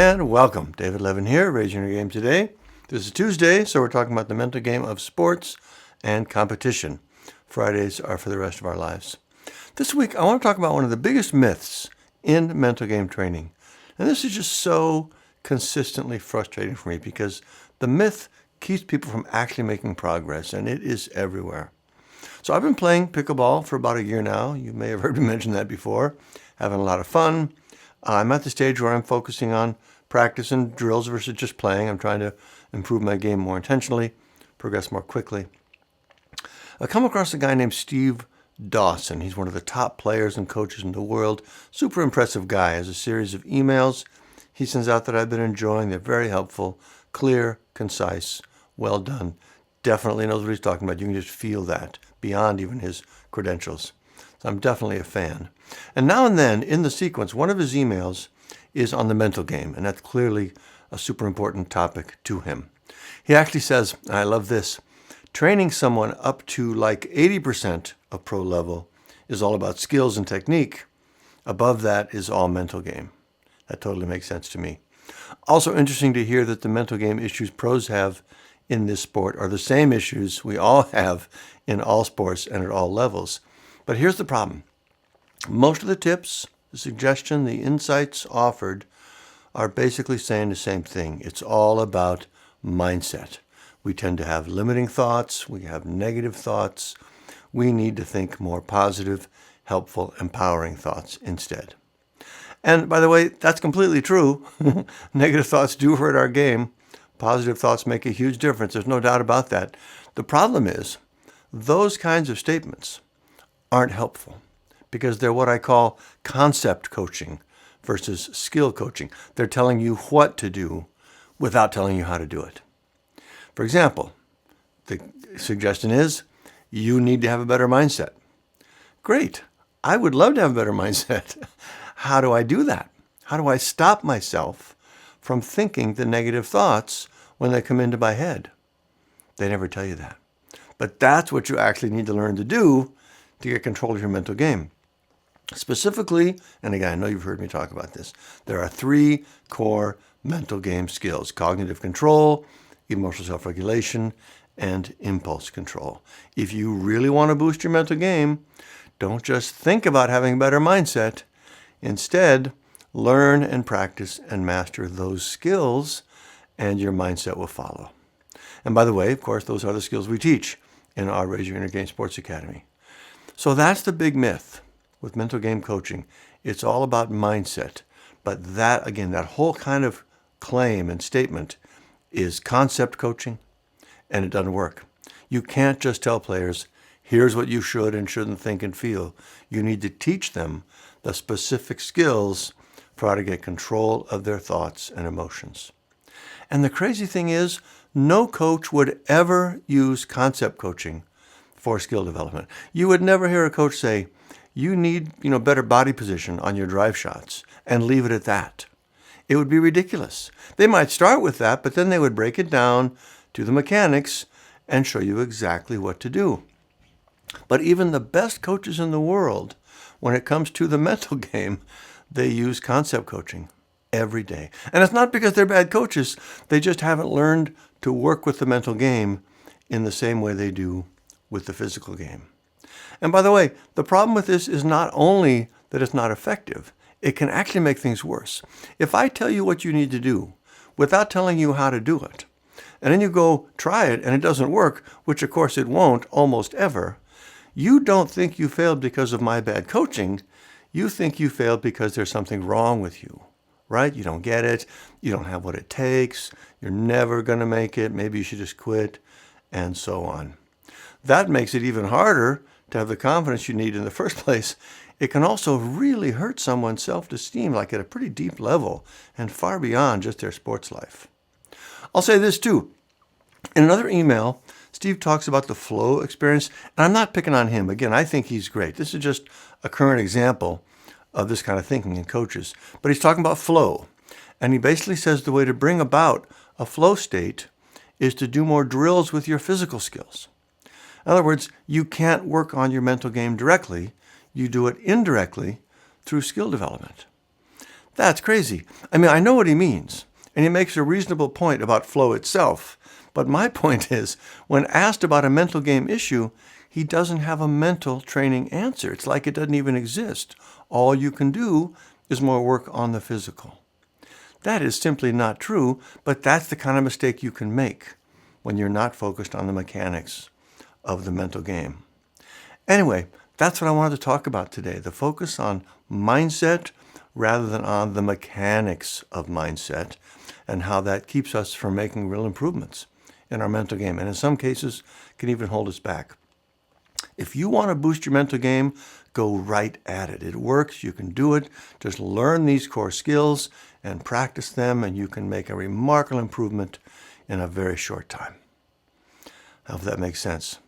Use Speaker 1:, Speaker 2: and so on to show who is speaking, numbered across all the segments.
Speaker 1: And welcome. David Levin here, Raising Your Game today. This is Tuesday, so we're talking about the mental game of sports and competition. Fridays are for the rest of our lives. This week, I want to talk about one of the biggest myths in mental game training. And this is just so consistently frustrating for me because the myth keeps people from actually making progress, and it is everywhere. So I've been playing pickleball for about a year now. You may have heard me mention that before. Having a lot of fun. I'm at the stage where I'm focusing on practice and drills versus just playing. I'm trying to improve my game more intentionally, progress more quickly. I come across a guy named Steve Dawson. He's one of the top players and coaches in the world. Super impressive guy. He has a series of emails he sends out that I've been enjoying. They're very helpful, clear, concise, well done. Definitely knows what he's talking about. You can just feel that beyond even his credentials. So I'm definitely a fan. And now and then in the sequence, one of his emails is on the mental game, and that's clearly a super important topic to him. He actually says, and I love this, training someone up to like 80% of pro level is all about skills and technique. Above that is all mental game. That totally makes sense to me. Also interesting to hear that the mental game issues pros have in this sport are the same issues we all have in all sports and at all levels. But here's the problem. Most of the tips, the suggestion, the insights offered are basically saying the same thing. It's all about mindset. We tend to have limiting thoughts. We have negative thoughts. We need to think more positive, helpful, empowering thoughts instead. And by the way, that's completely true. Negative thoughts do hurt our game. Positive thoughts make a huge difference. There's no doubt about that. The problem is those kinds of statements aren't helpful because they're what I call concept coaching versus skill coaching. They're telling you what to do without telling you how to do it. For example, the suggestion is you need to have a better mindset. Great. I would love to have a better mindset. How do I do that? How do I stop myself from thinking the negative thoughts when they come into my head? They never tell you that. But that's what you actually need to learn to do to get control of your mental game. Specifically, and again, I know you've heard me talk about this, there are 3 core mental game skills: cognitive control, emotional self-regulation, and impulse control. If you really want to boost your mental game, don't just think about having a better mindset. Instead, learn and practice and master those skills, and your mindset will follow. And by the way, of course, those are the skills we teach in our Raise Your Inner Game Sports Academy. So that's the big myth with mental game coaching. It's all about mindset. But that, again, that whole kind of claim and statement is concept coaching, and it doesn't work. You can't just tell players, here's what you should and shouldn't think and feel. You need to teach them the specific skills for how to get control of their thoughts and emotions. And the crazy thing is, no coach would ever use concept coaching for skill development. You would never hear a coach say, you need, better body position on your drive shots, and leave it at that. It would be ridiculous. They might start with that, but then they would break it down to the mechanics and show you exactly what to do. But even the best coaches in the world, when it comes to the mental game, they use concept coaching every day. And it's not because they're bad coaches. They just haven't learned to work with the mental game in the same way they do with the physical game. And by the way, the problem with this is not only that it's not effective, it can actually make things worse. If I tell you what you need to do without telling you how to do it, and then you go try it and it doesn't work, which of course it won't almost ever, you don't think you failed because of my bad coaching. You think you failed because there's something wrong with you, right? You don't get it. You don't have what it takes. You're never going to make it. Maybe you should just quit, and so on. That makes it even harder to have the confidence you need in the first place. It can also really hurt someone's self-esteem, like at a pretty deep level and far beyond just their sports life. I'll say this too. In another email, Steve talks about the flow experience, and I'm not picking on him. Again, I think he's great. This is just a current example of this kind of thinking in coaches. But he's talking about flow, and he basically says the way to bring about a flow state is to do more drills with your physical skills. In other words, you can't work on your mental game directly. You do it indirectly through skill development. That's crazy. I mean, I know what he means, and he makes a reasonable point about flow itself. But my point is, when asked about a mental game issue, he doesn't have a mental training answer. It's like it doesn't even exist. All you can do is more work on the physical. That is simply not true, but that's the kind of mistake you can make when you're not focused on the mechanics of the mental game. Anyway, that's what I wanted to talk about today, the focus on mindset rather than on the mechanics of mindset and how that keeps us from making real improvements in our mental game, and in some cases can even hold us back. If you want to boost your mental game, go right at it. It works. You can do it. Just learn these core skills and practice them, and you can make a remarkable improvement in a very short time. I hope that makes sense.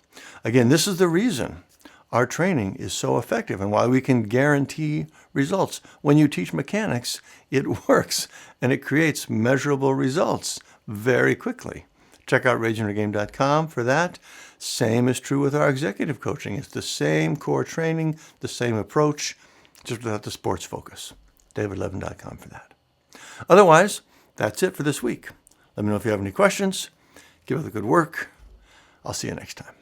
Speaker 1: Again, this is the reason our training is so effective and why we can guarantee results. When you teach mechanics, it works, and it creates measurable results very quickly. Check out RageInYourGame.com for that. Same is true with our executive coaching. It's the same core training, the same approach, just without the sports focus. DavidLevin.com for that. Otherwise, that's it for this week. Let me know if you have any questions. Keep up the good work. I'll see you next time.